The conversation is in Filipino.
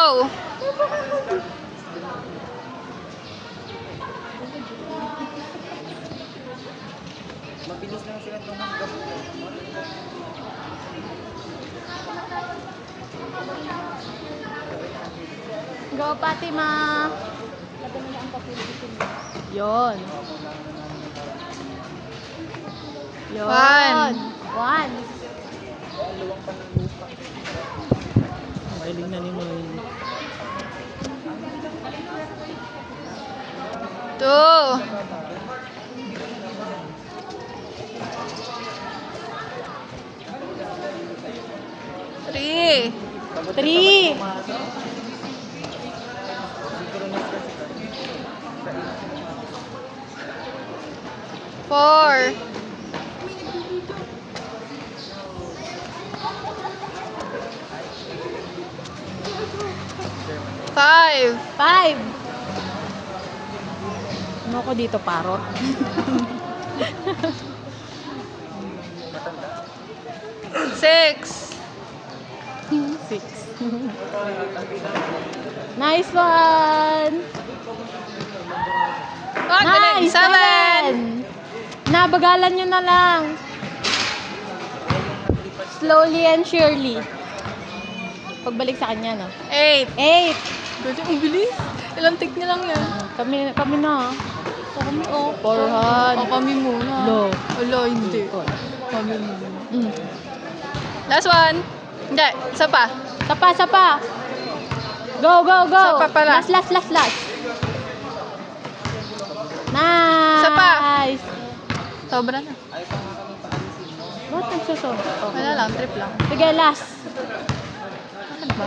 Go! Mabilis lang sila tumanggap. Go, Fatima! Yon. Yon. One. Mailing na ni Moy. 2. 3. 3. Four. 5. 5. Ano ko dito, parot? 6. 6. Nice one! Oh, galing. Nice! 7. Nabagalan nyo na lang. Slowly and surely. Pagbalik sa kanya, no? 8. 8. Gano'n, ang bilis. Ilang take niya lang yan. Kami na. Kami, oh. 400. Kami muna. Lo. Wala, hindi. Kami muna. Mm. Last one. Hindi, isa pa. Sapa. Go. Sapa pala. Last. Nice. Sapa. Sobra na. Ba't nagsusobra? Wala lang, trip lang. Sige, last. Ano ba?